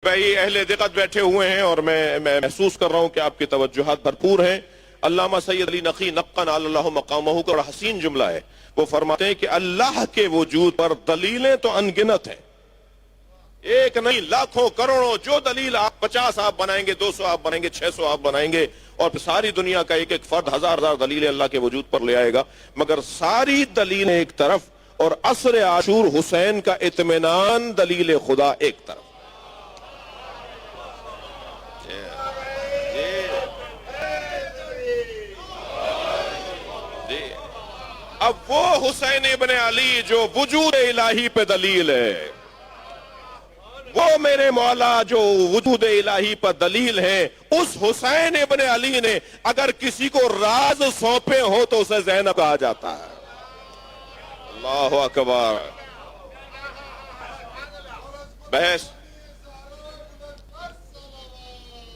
بھائی اہل دقت بیٹھے ہوئے ہیں اور میں محسوس کر رہا ہوں کہ آپ کی توجہات بھرپور ہیں۔ علامہ سید علی نقی نقّن اللہ مقامہ کا بڑا حسین جملہ ہے، وہ فرماتے ہیں کہ اللہ کے وجود پر دلیلیں تو انگنت ہیں، ایک نہیں لاکھوں کروڑوں، جو دلیل آپ 50 آپ بنائیں گے، 200 آپ بنائیں گے، 600 آپ بنائیں گے، اور پھر ساری دنیا کا ایک ایک فرد ہزار دلیلیں اللہ کے وجود پر لے آئے گا، مگر ساری دلیلیں ایک طرف اور عصر عاشور حسین کا اطمینان دلیل خدا ایک طرف۔ اب وہ حسین ابن علی جو وجود الہی پہ دلیل ہے، وہ میرے مولا جو وجود الہی پر دلیل ہے، اس حسین ابن علی نے اگر کسی کو راز سونپے ہو تو اسے زینب کہا جاتا ہے۔ اللہ اکبر۔ بحث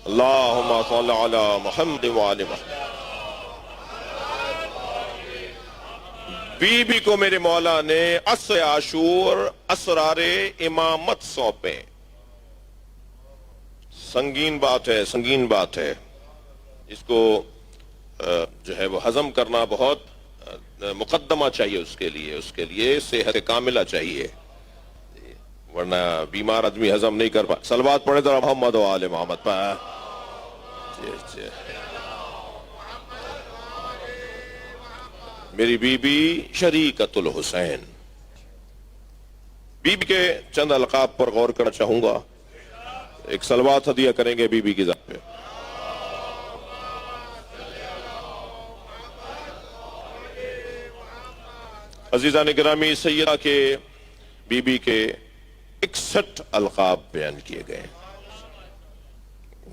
اللہم صلی علی محمد وآل محمد۔ بی بی کو میرے مولا نے عصر عاشور اسرار امامت سونپے۔ سنگین بات ہے، سنگین بات ہے، اس کو جو ہے وہ ہضم کرنا بہت مقدمہ چاہیے، اس کے لیے صحت کاملہ چاہیے، ورنہ بیمار آدمی ہضم نہیں کر پائے۔ صلوات پڑھے ذرا محمد و آل محمد پر۔ میری بی بی شریکت الحسین، بی بی کے چند القاب پر غور کرنا چاہوں گا، ایک صلوات ہدیہ کریں گے بی بی کی ذات پہ۔ عزیزان گرامی، سیدہ کے بی بی کے 61 القاب بیان کیے گئے۔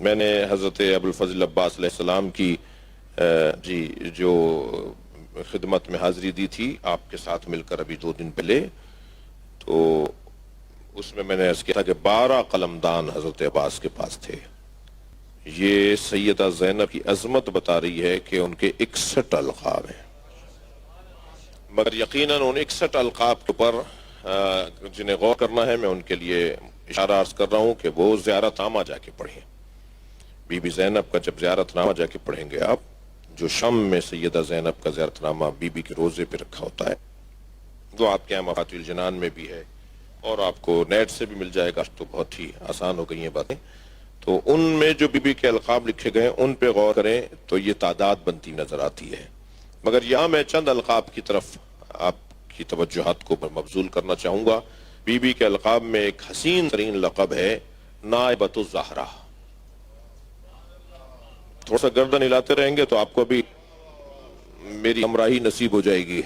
میں نے حضرت ابوالفضل عباس علیہ السلام کی جو خدمت میں حاضری دی تھی آپ کے ساتھ مل کر ابھی 2 دن پہلے، تو اس میں نے عرض کیا تھا کہ 12 قلمدان حضرت عباس کے پاس تھے۔ یہ سیدہ زینب کی عظمت بتا رہی ہے کہ ان کے 61 القاب ہیں، مگر یقیناً ان 61 القاب کے اوپر جنہیں غور کرنا ہے، میں ان کے لیے اشارہ عرض کر رہا ہوں کہ وہ زیارت نامہ جا کے پڑھیں۔ بی بی زینب کا جب زیارت نامہ جا کے پڑھیں گے آپ، جو شام میں سیدہ زینب کا زیارت نامہ بی بی کے روزے پہ رکھا ہوتا ہے، وہ آپ کے یہاں مفاتیح الجنان میں بھی ہے اور آپ کو نیٹ سے بھی مل جائے گا، تو بہت ہی آسان ہو گئی ہیں باتیں۔ تو ان میں جو بی بی کے القاب لکھے گئے ان پہ غور کریں تو یہ تعداد بنتی نظر آتی ہے، مگر یہاں میں چند القاب کی طرف آپ کی توجہات کو مبذول کرنا چاہوں گا۔ بی بی کے القاب میں ایک حسین ترین لقب ہے نائبۃ الزہرا۔ تھوڑا سا گردن ہلاتے رہیں گے تو آپ کو بھی میری ہمراہی نصیب ہو جائے گی۔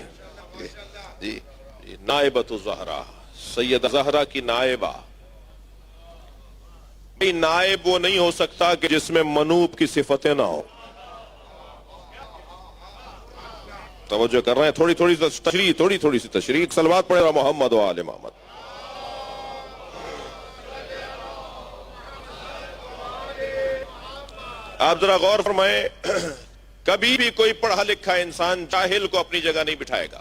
جی، نائبۃ الزہرا، سیدہ زہرا کی نائبہ۔ نائب وہ نہیں ہو سکتا کہ جس میں منوب کی صفتیں نہ ہو۔ توجہ کر رہے ہیں؟ تھوڑی سی تشریح، صلوات پڑھے محمد و آل محمد۔ آپ ذرا غور فرمائیں، کبھی بھی کوئی پڑھا لکھا انسان جاہل کو اپنی جگہ نہیں بٹھائے گا،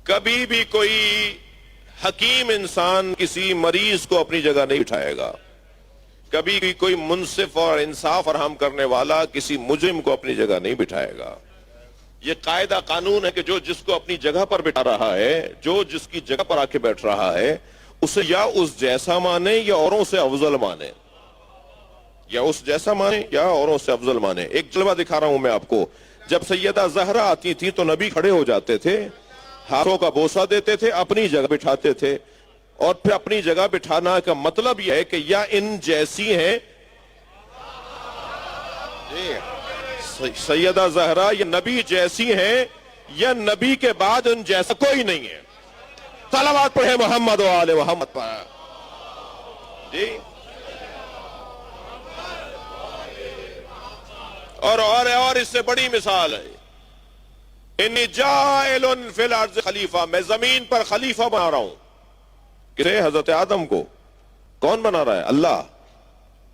کبھی بھی کوئی حکیم انسان کسی مریض کو اپنی جگہ نہیں بٹھائے گا، کبھی بھی کوئی منصف اور انصاف فراہم کرنے والا کسی مجرم کو اپنی جگہ نہیں بٹھائے گا۔ یہ قاعدہ قانون ہے کہ جو جس کو اپنی جگہ پر بٹھا رہا ہے، جو جس کی جگہ پر آ کے بیٹھ رہا ہے، اسے یا اس جیسا مانے یا اوروں سے افضل مانے، یا اس جیسا مانے یا اوروں سے افضل مانے۔ ایک جلوہ دکھا رہا ہوں میں آپ کو، جب سیدہ زہرا آتی تھی تو نبی کھڑے ہو جاتے تھے، ہاتھوں کا بوسہ دیتے تھے، اپنی جگہ بٹھاتے تھے، اور پھر اپنی جگہ بٹھانا کا مطلب یہ ہے کہ یا ان جیسی ہیں سیدہ زہرا، یہ نبی جیسی ہیں، یا نبی کے بعد ان جیسا کوئی نہیں ہے۔ صلوات پڑھے محمد و آل محمد پر۔ جی، اور اس سے بڑی مثال ہے، انی جائل فی الارض خلیفہ، میں زمین پر خلیفہ بنا رہا ہوں۔ کسے؟ حضرت آدم کو۔ کون بنا رہا ہے؟ اللہ۔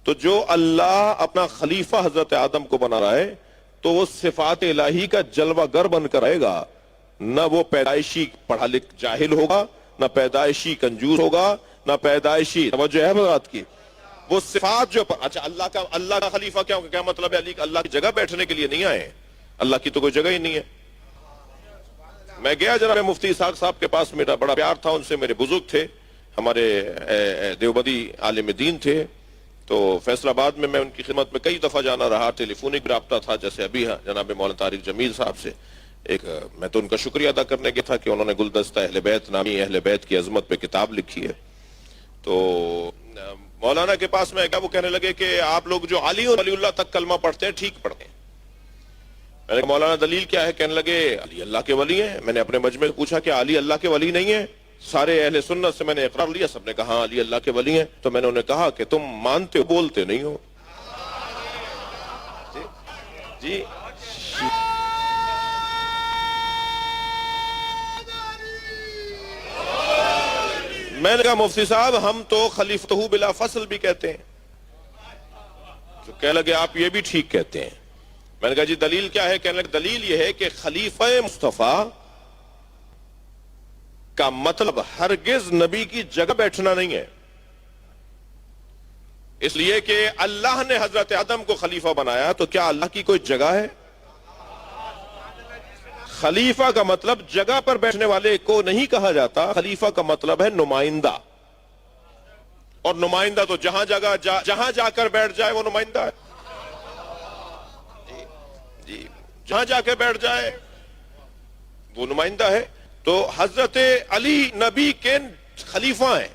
تو جو اللہ اپنا خلیفہ حضرت آدم کو بنا رہا ہے تو وہ صفات الہی کا جلوہ گر بن کر آئے گا، نہ وہ پیدائشی پڑھا لکھ جاہل ہوگا، نہ پیدائشی کنجوس ہوگا، نہ پیدائشی، توجہ ہے بات کی، وہ صفات جو پر اچھا اللہ کا خلیفہ کیا مطلب ہے؟ علی اللہ کی جگہ بیٹھنے کے لیے نہیں آئے ہیں، اللہ کی تو کوئی جگہ ہی نہیں ہے۔ میں گیا جناب مفتی اسحاق صاحب کے پاس، میرا بڑا پیار تھا ان سے، میرے بزرگ تھے، ہمارے دیوبندی عالم دین تھے، تو فیصل آباد میں ان کی خدمت میں کئی دفعہ جانا رہا، ٹیلی فونک رابطہ تھا، جیسے ابھی جناب مولانا طارق جمیل صاحب سے میں تو ان کا شکریہ ادا کرنے گیا تھا کہ انہوں نے گلدستہ اہل بیت نامی اہل بیت کی عظمت پہ کتاب لکھی ہے۔ تو مولانا کے پاس میں گیا، وہ کہنے لگے کہ آپ لوگ جو علی اور ولی اللہ تک کلمہ پڑھتے ہیں ٹھیک پڑھتے ہیں۔ میں نے کہا مولانا دلیل کیا ہے؟ کہنے لگے علی اللہ کے ولی ہیں۔ میں نے اپنے مجمع سے پوچھا کہ علی اللہ کے ولی نہیں ہیں؟ سارے اہل سنت سے میں نے اقرار لیا، سب نے کہا ہاں علی اللہ کے ولی ہیں۔ تو میں نے انہیں کہا کہ تم مانتے ہو بولتے نہیں ہو۔ جی میں نے کہا مفتی صاحب ہم تو خلیفتہ بلا فصل بھی کہتے ہیں۔ جو کہنے لگے آپ یہ بھی ٹھیک کہتے ہیں۔ میں نے کہا جی دلیل کیا ہے؟ کہنے لگے دلیل یہ ہے کہ خلیفہ مصطفیٰ کا مطلب ہرگز نبی کی جگہ بیٹھنا نہیں ہے، اس لیے کہ اللہ نے حضرت آدم کو خلیفہ بنایا، تو کیا اللہ کی کوئی جگہ ہے؟ خلیفہ کا مطلب جگہ پر بیٹھنے والے کو نہیں کہا جاتا، خلیفہ کا مطلب ہے نمائندہ، اور نمائندہ تو جہاں جا کر بیٹھ جائے وہ نمائندہ ہے۔ جی جہاں جا کے بیٹھ جائے وہ نمائندہ ہے۔ تو حضرت علی نبی کے خلیفہ ہیں،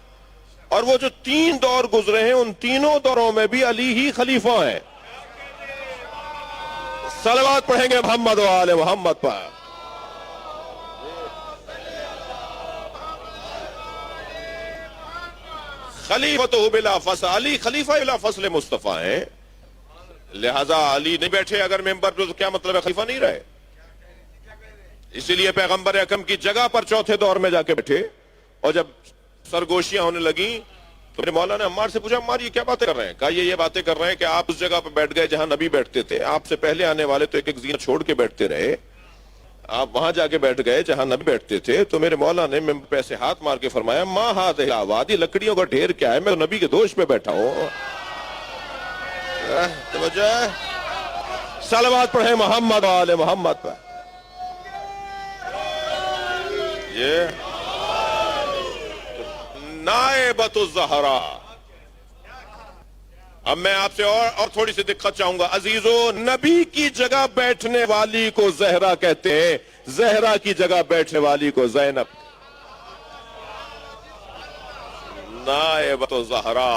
اور وہ جو 3 دور گزرے ہیں ان تینوں دوروں میں بھی علی ہی خلیفہ ہیں۔ صلوات پڑھیں گے محمد و آل محمد پر۔ خلیفۃ بلا فصل، علی خلیفہ بلا فصل مصطفیٰ ہیں، لہذا علی نہیں بیٹھے اگر ممبر پہ تو کیا مطلب ہے خلیفہ نہیں رہے؟ اسی لیے پیغمبر اکرم کی جگہ پر چوتھے دور میں جا کے بیٹھے، اور جب سرگوشیاں ہونے لگیں تو میرے مولانا عمار سے پوچھا عمار یہ کیا باتیں کر رہے ہیں؟ کہا یہ باتیں کر رہے ہیں کہ آپ اس جگہ پہ بیٹھ گئے جہاں نبی بیٹھتے تھے، آپ سے پہلے آنے والے تو ایک زینت چھوڑ کے بیٹھتے رہے، آپ وہاں جا کے بیٹھ گئے جہاں نبی بیٹھتے تھے۔ تو میرے مولا نے پیسے ہاتھ مار کے فرمایا ماں ہاتھ وادی لکڑیوں کا ڈھیر کیا ہے، میں نبی کے دوش پہ بیٹھا ہوں۔ صلوات پڑھیں محمد و آل محمد پر۔ یہ نائبۃ الزہرا۔ اب میں آپ سے اور تھوڑی سی دقت چاہوں گا عزیزو، نبی کی جگہ بیٹھنے والی کو زہرا کہتے ہیں، زہرا کی جگہ بیٹھنے والی کو زینب۔ نائبۃ الزہرا،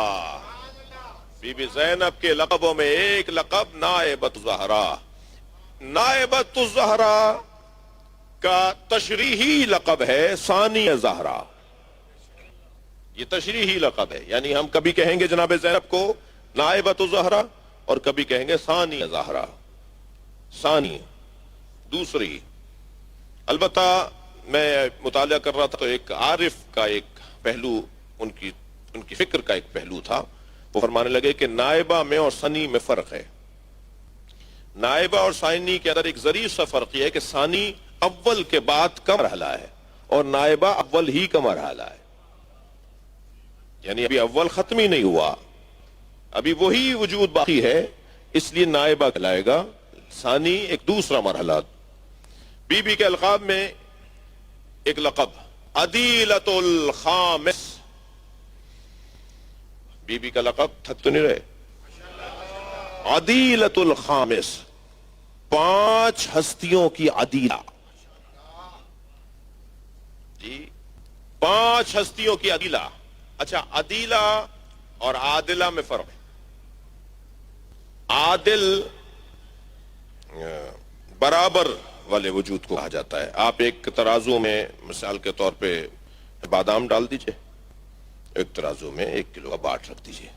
بی بی زینب کے لقبوں میں ایک لقب نائبۃ الزہرا۔ نائبۃ الزہرا کا تشریحی لقب ہے ثانی زہرا، یہ تشریحی لقب ہے، یعنی ہم کبھی کہیں گے جناب زینب کو نائبۃ الزہرا اور کبھی کہیں گے ثانی زہرا، ثانی دوسری۔ البتہ میں مطالعہ کر رہا تھا تو ایک عارف کا ایک پہلو، ان کی فکر کا ایک پہلو تھا، وہ فرمانے لگے کہ نائبہ میں اور ثانی میں فرق ہے۔ نائبہ اور ثانی کے اندر ایک ظریف سا فرق یہ ہے کہ ثانی اول کے بعد کا مرحلہ ہے اور نائبہ اول ہی کا مرحلہ ہے، یعنی ابھی اول ختم ہی نہیں ہوا، ابھی وہی وجود باقی ہے، اس لیے نائبہ کہلائے گا، ثانی ایک دوسرا مرحلہ۔ بی بی کے القاب میں ایک لقب عدیلۃ الخامس، بی بی کا لقب تھک تو نہیں رہے، عدیلۃ الخامس، 5 ہستیوں کی عدیلہ، جی 5 ہستیوں کی عدیلہ۔ اچھا عدیلہ اور عادلہ میں فرق ہے۔ عادل برابر والے وجود کو کہا جاتا ہے۔ آپ ایک ترازو میں مثال کے طور پہ بادام ڈال دیجئے، ایک ترازو میں 1 کلو کا باٹ رکھ دیجئے،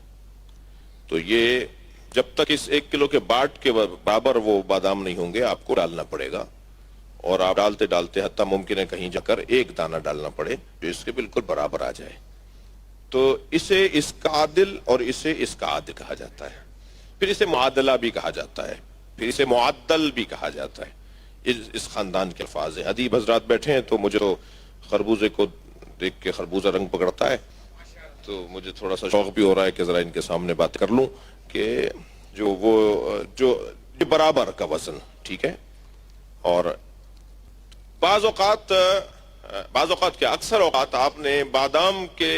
تو یہ جب تک اس 1 کلو کے باٹ کے برابر وہ بادام نہیں ہوں گے آپ کو ڈالنا پڑے گا، اور آپ ڈالتے ڈالتے حتیٰ ممکن ہے کہیں جا کر 1 دانہ ڈالنا پڑے جو اس کے بالکل برابر آ جائے، تو اسے اس کا عادل اور اسے اس کا عادل کہا جاتا ہے، پھر اسے معادلہ بھی کہا جاتا ہے، پھر اسے معدل بھی کہا جاتا ہے۔ اس خاندان کے الفاظ ہیں۔ ادیب حضرات بیٹھے ہیں تو مجھے تو خربوزے کو دیکھ کے خربوزہ رنگ پکڑتا ہے، تو مجھے تھوڑا سا شوق بھی ہو رہا ہے کہ ذرا ان کے سامنے بات کر لوں کہ جو برابر کا وزن ٹھیک ہے. اور بعض اوقات کیا اکثر اوقات آپ نے بادام کے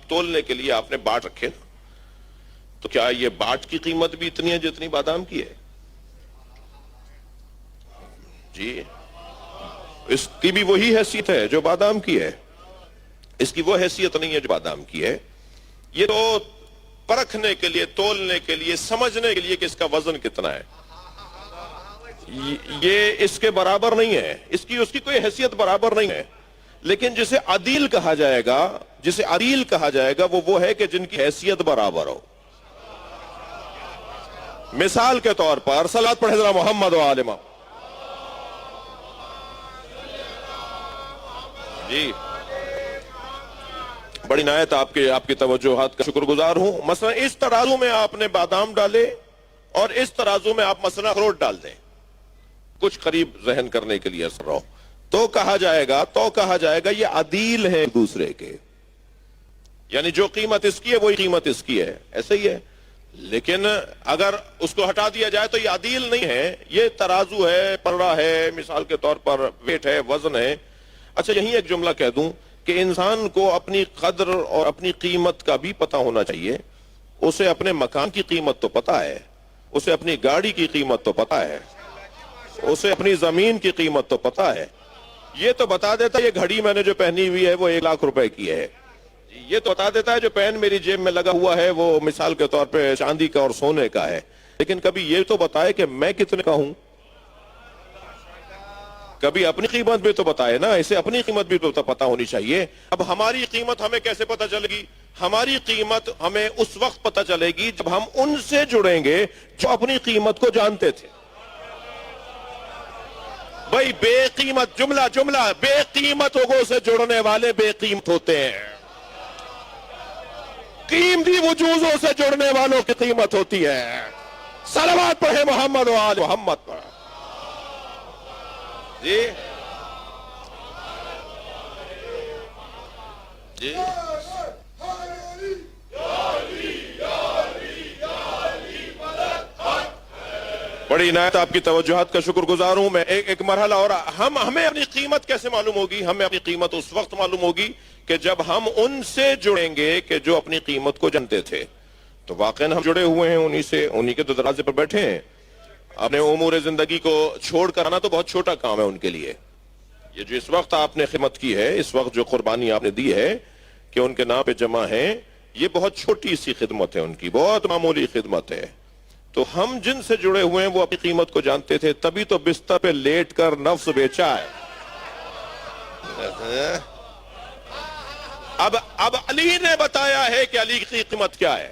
تولنے کے لیے آپ نے باٹ رکھے نا، تو کیا یہ باٹ کی قیمت بھی اتنی ہے جتنی بادام کی ہے؟ جی اس کی بھی وہی حیثیت ہے جو بادام کی ہے، اس کی وہ حیثیت نہیں ہے جو بادام کی ہے. یہ تو پرکھنے کے لیے، تولنے کے لیے، سمجھنے کے لیے کہ اس کا وزن کتنا ہے، یہ اس کے برابر نہیں ہے، اس کی کوئی حیثیت برابر نہیں ہے. لیکن جسے عدیل کہا جائے گا وہ ہے کہ جن کی حیثیت برابر ہو. مثال کے طور پر صلوات پڑھے ذرا محمد و آل محمد. جی بڑی عنایت آپ کی توجہات کا شکر گزار ہوں. مثلا اس ترازو میں آپ نے بادام ڈالے اور اس ترازو میں آپ مثلا اخروٹ ڈال دیں، کچھ قریب ذہن کرنے کے لیے اثر رہو، تو کہا جائے گا یہ عدیل ہے دوسرے کے، یعنی جو قیمت اس کی ہے وہی قیمت اس کی ہے، ایسے ہی ہے. لیکن اگر اس کو ہٹا دیا جائے تو یہ عدیل نہیں ہے، یہ ترازو ہے، پلڑا ہے، مثال کے طور پر ویٹ ہے، وزن ہے. اچھا یہیں ایک جملہ کہہ دوں کہ انسان کو اپنی قدر اور اپنی قیمت کا بھی پتہ ہونا چاہیے. اسے اپنے مکان کی قیمت تو پتہ ہے، اسے اپنی گاڑی کی قیمت تو پتہ ہے، اسے اپنی زمین کی قیمت تو پتہ ہے. یہ تو بتا دیتا ہے یہ گھڑی میں نے جو پہنی ہوئی ہے وہ 1 لاکھ روپے کی ہے. یہ تو بتا دیتا ہے جو پین میری جیب میں لگا ہوا ہے وہ مثال کے طور پہ چاندی کا اور سونے کا ہے. لیکن کبھی یہ تو بتائے کہ میں کتنے کا ہوں، کبھی اپنی قیمت بھی تو بتائے نا، اسے اپنی قیمت بھی تو پتہ ہونی چاہیے. اب ہماری قیمت ہمیں کیسے پتہ چلے گی؟ ہماری قیمت ہمیں اس وقت پتہ چلے گی جب ہم ان سے جڑیں گے جو اپنی قیمت کو جانتے تھے. بھائی بے قیمت جملہ بے قیمت لوگوں سے جڑنے والے بے قیمت ہوتے ہیں، قیمتی وجوہوں سے جڑنے والوں کی قیمت ہوتی ہے. صلوات پڑھے محمد و آل محمد پر. جی جی بڑی عنایت آپ کی توجہات کا شکر گزار ہوں. میں ایک مرحلہ اور ہمیں اپنی قیمت کیسے معلوم ہوگی؟ ہمیں اپنی قیمت اس وقت معلوم ہوگی کہ جب ہم ان سے جڑیں گے کہ جو اپنی قیمت کو جانتے تھے. تو واقعاً ہم جڑے ہوئے ہیں انہی کے تو دروازے پر بیٹھے ہیں. اپنے امور زندگی کو چھوڑ کر آنا تو بہت چھوٹا کام ہے ان کے لیے. یہ جو اس وقت آپ نے خدمت کی ہے، اس وقت جو قربانی آپ نے دی ہے کہ ان کے نام پہ جمع ہیں، یہ بہت چھوٹی سی خدمت ہے، ان کی بہت معمولی خدمت ہے. تو ہم جن سے جڑے ہوئے ہیں وہ اپنی قیمت کو جانتے تھے، تبھی تو بستر پہ لیٹ کر نفس بیچا ہے. اب علی نے بتایا ہے کہ علی کی قیمت کیا ہے.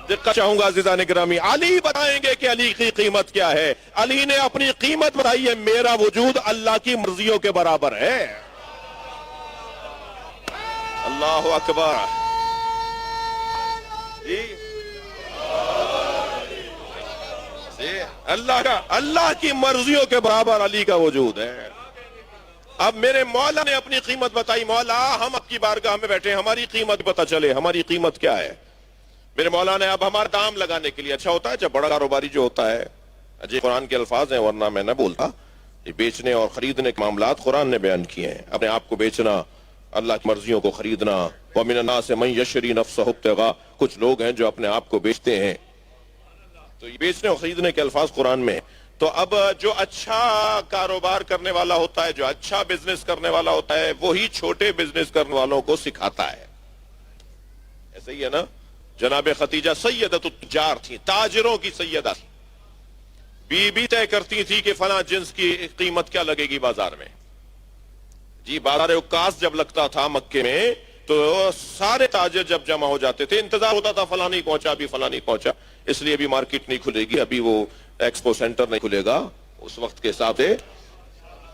دقت چاہوں گا عزیزان گرامی، علی بتائیں گے کہ علی کی قیمت کیا ہے. علی نے اپنی قیمت بتائی ہے، میرا وجود اللہ کی مرضیوں کے برابر ہے. اللہ اکبر. جی اللہ کی مرضیوں کے برابر علی کا وجود ہے. اب میرے مولا نے اپنی قیمت بتائی. مولا ہم آپ کی بارگاہ میں بیٹھے، ہماری قیمت پتہ چلے، ہماری قیمت کیا ہے. میرے مولا نے اب ہمارا دام لگانے کے لیے، اچھا ہوتا ہے جب بڑا کاروباری جو ہوتا ہے، جی قرآن کے الفاظ ہیں ورنہ میں نہ بولتا، یہ بیچنے اور خریدنے کے معاملات قرآن نے بیان کیے ہیں. اپنے آپ کو بیچنا، اللہ کی مرضیوں کو خریدنا. وَمِنَ النَّاسِ مَن يَشْتَرِي نَفْسَهُ ابْتِغَاءَ، کچھ لوگ ہیں جو اپنے آپ کو بیچتے ہیں. تو یہ بیچنے اور خریدنے کے الفاظ قرآن میں. تو اب جو اچھا کاروبار کرنے والا ہوتا ہے، جو اچھا بزنس کرنے والا ہوتا ہے، وہی چھوٹے بزنس کرنے والوں کو سکھاتا ہے. ایسے ہی ہے نا. جناب خدیجہ سیدۃ التجار تھی، تاجروں کی سیدہ تھی. بی طے کرتی تھی کہ فلاں جنس کی قیمت کیا لگے گی بازار میں. جی بازار عکاظ جب لگتا تھا مکے میں تو سارے تاجر جب جمع ہو جاتے تھے، انتظار ہوتا تھا فلاں نہیں پہنچا، ابھی فلاں نہیں پہنچا، اس لیے ابھی مارکیٹ نہیں کھلے گی، ابھی وہ ایکسپو سینٹر نہیں کھلے گا اس وقت کے حساب سے.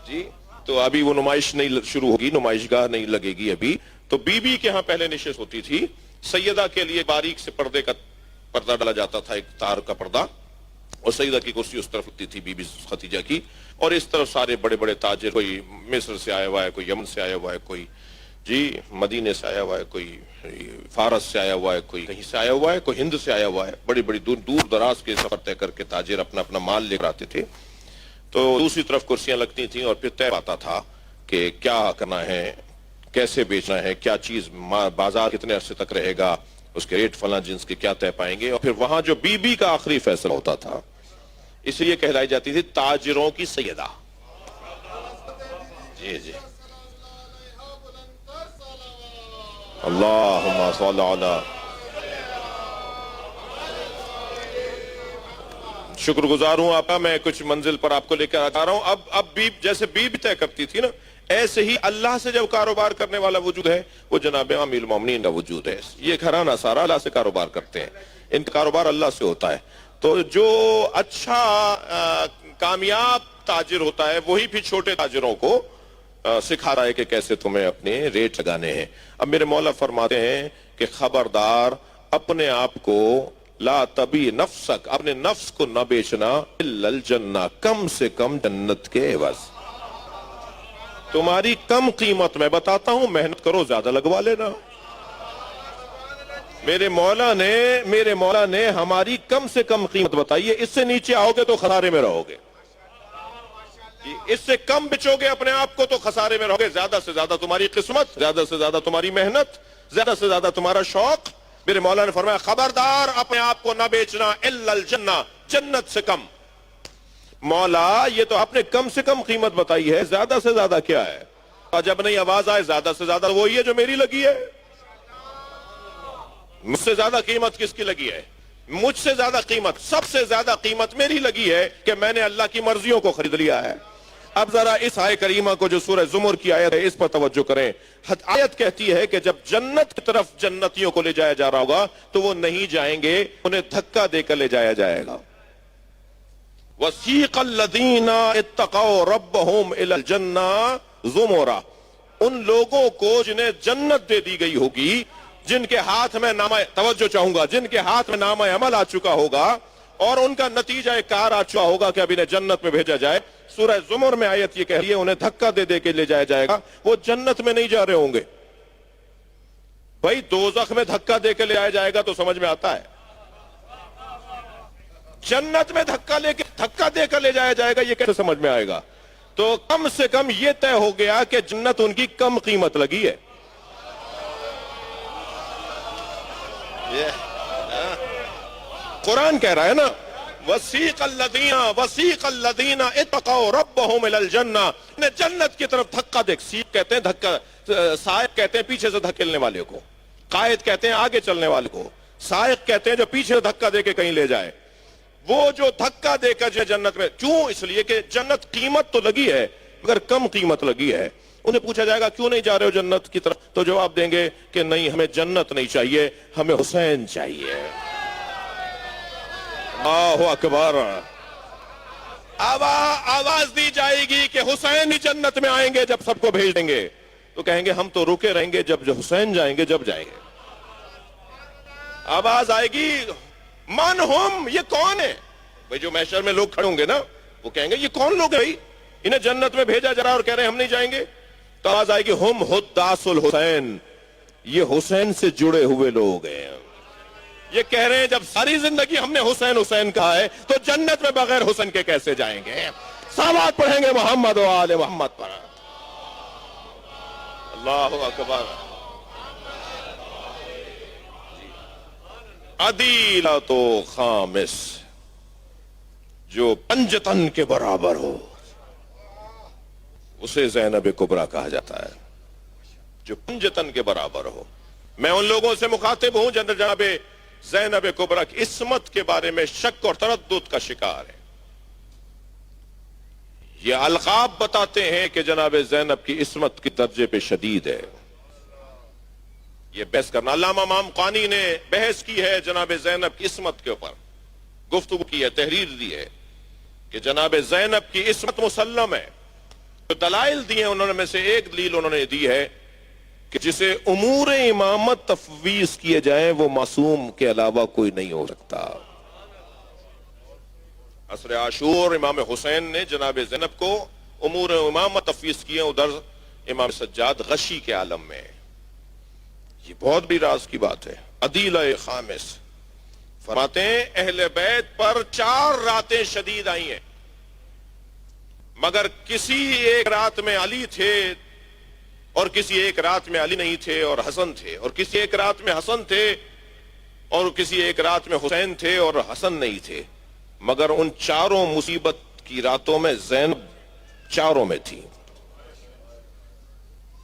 جی تو ابھی وہ نمائش نہیں شروع ہوگی، نمائش گاہ نہیں لگے گی ابھی. تو بی کے ہاں پہلے نشست ہوتی تھی. سیدہ کے لیے باریک سے پردے کا پردہ ڈالا جاتا تھا، ایک تار کا پردہ، اور سیدہ کی کرسی اس طرف ہوتی تھی بی خدیجہ کی، اور اس طرف سارے بڑے بڑے تاجر، کوئی مصر سے آیا ہوا ہے، کوئی یمن سے آیا ہوا ہے، کوئی جی مدینے سے آیا ہوا ہے، کوئی فارس سے آیا ہوا ہے، کوئی کہیں سے آیا ہوا ہے، کوئی ہند سے آیا ہوا ہے، بڑی بڑی دور دراز کے سفر طے کر کے تاجر اپنا اپنا مال لے کر آتے تھے، تو دوسری طرف کرسیاں لگتی تھیں اور پھر طے پاتا تھا کہ کیا کرنا ہے، کیسے بیچنا ہے، کیا چیز بازار کتنے عرصے تک رہے گا، اس کے ریٹ فلاں جنس کے کیا طے پائیں گے، اور پھر وہاں جو بی بی کا آخری فیصلہ ہوتا تھا، اس لیے کہلائی جاتی تھی تاجروں کی سیدہ۔ جی جی اللہم صل علی، شکر گزار ہوں آپ کا، میں کچھ منزل پر آپ کو لے کر آ رہا ہوں۔ اب بھی جیسے بی بھی طے کرتی تھی نا، ایسے ہی اللہ سے جب کاروبار کرنے والا وجود ہے وہ جناب امیر المومنین کا وجود ہے۔ یہ گھرانہ سارا اللہ سے کاروبار کرتے ہیں، ان کا کاروبار اللہ سے ہوتا ہے۔ تو جو اچھا کامیاب تاجر ہوتا ہے وہی پھر چھوٹے تاجروں کو سکھا رہا ہے کہ کیسے تمہیں اپنے ریٹ لگانے ہیں۔ اب میرے مولا فرماتے ہیں کہ خبردار اپنے آپ کو لا تبی نفسک، اپنے نفس کو نہ بیچنا الا الجنہ، کم سے کم جنت کے عوض۔ تمہاری کم قیمت میں بتاتا ہوں، محنت کرو زیادہ لگوا لینا۔ میرے مولا نے ہماری کم سے کم قیمت بتائی ہے، اس سے نیچے آؤ گے تو خسارے میں رہو گے، اس سے کم بچو گے اپنے آپ کو تو خسارے میں رہو گے۔ زیادہ سے زیادہ تمہاری قسمت، زیادہ سے زیادہ تمہاری محنت، زیادہ سے زیادہ تمہارا شوق۔ میرے مولا نے فرمایا خبردار اپنے آپ کو نہ بیچنا الا الجنہ، جنت سے کم۔ مولا یہ تو آپ نے کم سے کم قیمت بتائی ہے، زیادہ سے زیادہ کیا ہے؟ جب نہیں آواز آئے زیادہ سے زیادہ وہی ہے جو میری لگی ہے۔ مجھ سے زیادہ قیمت کس کی لگی ہے؟ مجھ سے زیادہ قیمت، سب سے زیادہ قیمت میری لگی ہے کہ میں نے اللہ کی مرضیوں کو خرید لیا ہے۔ اب ذرا اس آیت کریمہ کو جو سورہ زمر کی آیت ہے اس پر توجہ کریں۔ آیت کہتی ہے کہ جب جنت کی طرف جنتیوں کو لے جایا جا رہا ہوگا تو وہ نہیں جائیں گے، انہیں دھکا دے کر لے جایا جائے گا۔ وَسِيقَ الَّذِينَ اتَّقَوْا رَبَّهُمْ إِلَى الْجَنَّةِ زُمُرًا، ان لوگوں کو جنہیں جنت دے دی گئی ہوگی، جن کے ہاتھ میں نامہ، توجہ چاہوں گا، جن کے ہاتھ میں نامہ عمل آ چکا ہوگا اور ان کا نتیجہ کار آ چکا ہوگا کہ اب انہیں جنت میں بھیجا جائے۔ سورہ زمر میں آیت یہ کہہ رہی ہے انہیں دھکا دے دے کے لے جایا جائے گا، وہ جنت میں نہیں جا رہے ہوں گے۔ بھائی دوزخ میں دھکا دے کے لے جایا جائے گا تو سمجھ میں آتا ہے، جنت میں دھکا دے کر لے جایا جائے گا یہ کیسے سمجھ میں آئے گا؟ تو کم سے کم یہ طے ہو گیا کہ جنت ان کی کم قیمت لگی ہے۔ قرآن کہہ رہا ہے نا وَسِيقَ الَّذِينَ اتَّقَوْا رَبَّهُمْ إِلَى الْجَنَّةِ، نے جنت کی طرف دھکا دے، سیق کہتے ہیں دھکا، سائق کہتے ہیں پیچھے سے دھکیلنے والے کو، قائد کہتے ہیں آگے چلنے والے کو، سائق کہتے ہیں جو پیچھے سے دھکا دے کے کہیں لے جائے۔ وہ جو دھکا دے کر جنت میں، کیوں؟ اس لیے کہ جنت قیمت تو لگی ہے مگر کم قیمت لگی ہے۔ انہیں پوچھا جائے گا کیوں نہیں جا رہے ہو جنت کی طرف، تو جواب دیں گے کہ نہیں ہمیں جنت نہیں چاہیے، ہمیں حسین چاہیے۔ اللہ اکبر۔ آواز دی جائے گی کہ حسین ہی جنت میں آئیں گے جب سب کو بھیج دیں گے، تو کہیں گے ہم تو رکے رہیں گے، جب حسین جائیں گے جب جائیں گے۔ آواز آئے گی من ہم، یہ کون ہے؟ بھئی جو محشر میں لوگ کھڑے ہوں گے نا وہ کہیں گے یہ کون لوگ ہیں بھائی، انہیں جنت میں بھیجا جا رہا اور کہہ رہے ہیں ہم نہیں جائیں گے۔ تو آواز آئے گی ہم حداث الحسین، یہ حسین سے جڑے ہوئے لوگ ہیں، یہ کہہ رہے ہیں جب ساری زندگی ہم نے حسین حسین کہا ہے تو جنت میں بغیر حسین کے کیسے جائیں گے؟ صلوات پڑھیں گے محمد و آل محمد پر۔ اللہ اکبر۔ عدیلۃ و خامس، جو پنجتن کے برابر ہو اسے زینب کبریٰ کہا جاتا ہے، جو پنجتن کے برابر ہو۔ میں ان لوگوں سے مخاطب ہوں جناب زینب کبریٰ کی عصمت کے بارے میں شک اور تردد کا شکار ہے۔ یہ القاب بتاتے ہیں کہ جناب زینب کی عصمت کی درجے پہ شدید ہے۔ یہ بحث کرنا، علامہ امام قانی نے بحث کی ہے جناب زینب کی عصمت کے اوپر، گفتگو کی ہے، تحریر دی ہے کہ جناب زینب کی عصمت مسلم ہے۔ جو دلائل دی ہیں انہوں میں سے ایک دلیل انہوں نے دی ہے کہ جسے امور امامت تفویض کیے جائیں وہ معصوم کے علاوہ کوئی نہیں ہو سکتا۔ عصر عاشور امام حسین نے جناب زینب کو امور امامت تفویض کیے، ادھر امام سجاد غشی کے عالم میں یہ بہت بھی راز کی بات ہے. عدیلہ خامس فرماتے ہیں اہل بیت پر 4 راتیں شدید آئی ہیں، مگر کسی ایک رات میں علی تھے اور کسی ایک رات میں علی نہیں تھے اور حسن تھے، اور کسی ایک رات میں حسن تھے اور کسی ایک رات میں حسین تھے اور حسن نہیں تھے، مگر ان 4 مصیبت کی راتوں میں زینب 4 میں تھی.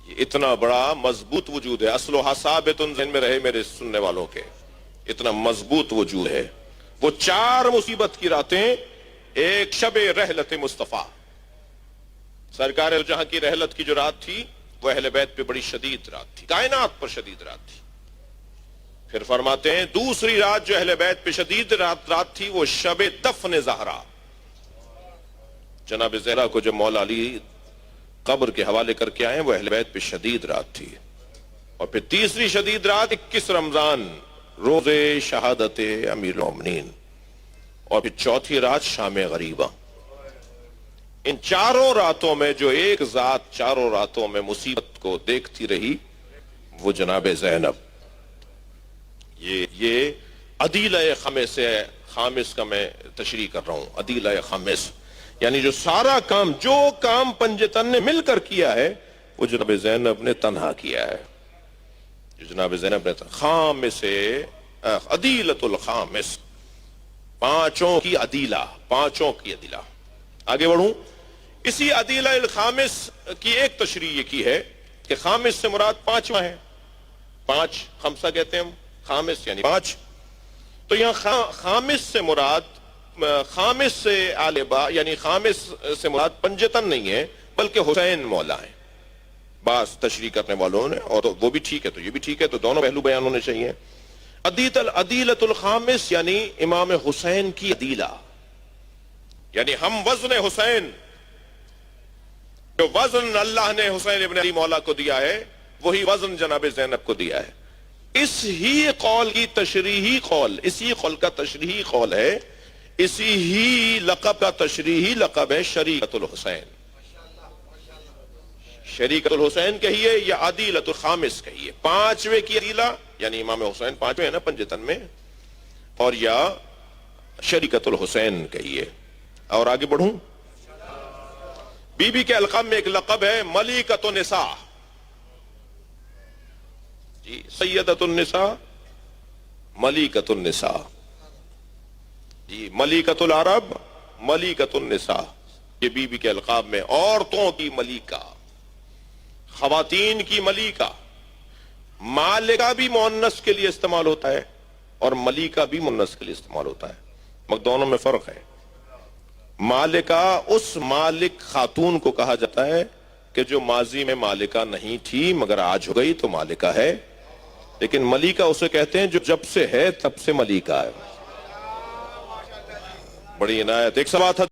یہ اتنا بڑا مضبوط وجود ہے، اصلها ثابت ذہن میں رہے میرے سننے والوں کے، اتنا مضبوط وجود ہے. وہ 4 مصیبت کی راتیں، ایک شب رحلت مصطفیٰ، سرکار جہاں کی رحلت کی جو رات تھی وہ اہل بیت پہ بڑی شدید رات تھی، کائنات پر شدید رات تھی. پھر فرماتے ہیں دوسری رات جو اہل بیت پہ شدید رات تھی وہ شب دفن زہرا، جناب زہرا کو جب مولا علی قبر کے حوالے کر کے آئے وہ اہل بیت پہ شدید رات تھی. اور پھر تیسری شدید رات 21 رمضان روز شہادت امیر المومنین، اور پھر چوتھی رات شام غریبہ. ان 4 راتوں میں جو ایک ذات 4 راتوں میں مصیبت کو دیکھتی رہی وہ جناب زینب. یہ عدیلہ خامس کا میں تشریح کر رہا ہوں. عدیلہ خامس یعنی جو سارا کام، جو کام پنجتن نے مل کر کیا ہے وہ جناب زینب نے تنہا کیا ہے. جو جناب زینب نے خامس عدیلۃ الخامس، 5 کی عدیلہ، 5 کی عدیلہ. آگے بڑھوں، اسی عدیلہ الخامس کی ایک تشریح یہ کی ہے کہ خامس سے مراد 5واں ہے. 5 خمسہ کہتے ہیں ہم، خامس یعنی 5. تو یہاں خامس سے مراد خامس سے آلبا یعنی خامس سے مراد پنجتن نہیں ہے بلکہ حسین مولا ہیں. بعض تشریح کرنے والوں نے، اور وہ بھی ٹھیک ہے تو یہ بھی ٹھیک ہے، تو دونوں پہلو بیان ہونے چاہیے. عدیلۃ الخامس یعنی امام حسین کی عدیلہ، یعنی ہم وزن حسین، جو وزن اللہ نے حسین ابن علی مولا کو دیا ہے وہی وزن جناب زینب کو دیا ہے. اس ہی قول کی تشریحی قول، اسی قول کا تشریحی قول ہے، اسی ہی لقب کا تشریحی لقب ہے شریکت الحسین. شریکت الحسین کہیے یا عدیلۃ الخامس کہیے، 5ویں کی عدیلہ یعنی امام حسین 5ویں ہے نا پنجتن میں، اور یا شریکت الحسین کہیے. اور آگے بڑھوں، بی بی کے القاب میں ایک لقب ہے ملکۃ النساء. جی، سیدۃ النساء، ملکۃ النساء. جی، ملکۃ العرب، ملکۃ النساء. یہ بی بی کے القاب میں عورتوں کی ملکہ، خواتین کی ملکہ. مالکہ بھی مؤنث کے لیے استعمال ہوتا ہے اور ملکہ بھی مؤنث کے لیے استعمال ہوتا ہے، مگر دونوں میں فرق ہے. مالکہ اس مالک خاتون کو کہا جاتا ہے کہ جو ماضی میں مالکہ نہیں تھی مگر آج ہو گئی تو مالکہ ہے، لیکن ملکہ اسے کہتے ہیں جو جب سے ہے تب سے ملکہ ہے. بڑی عنایت. ایک سوال تھا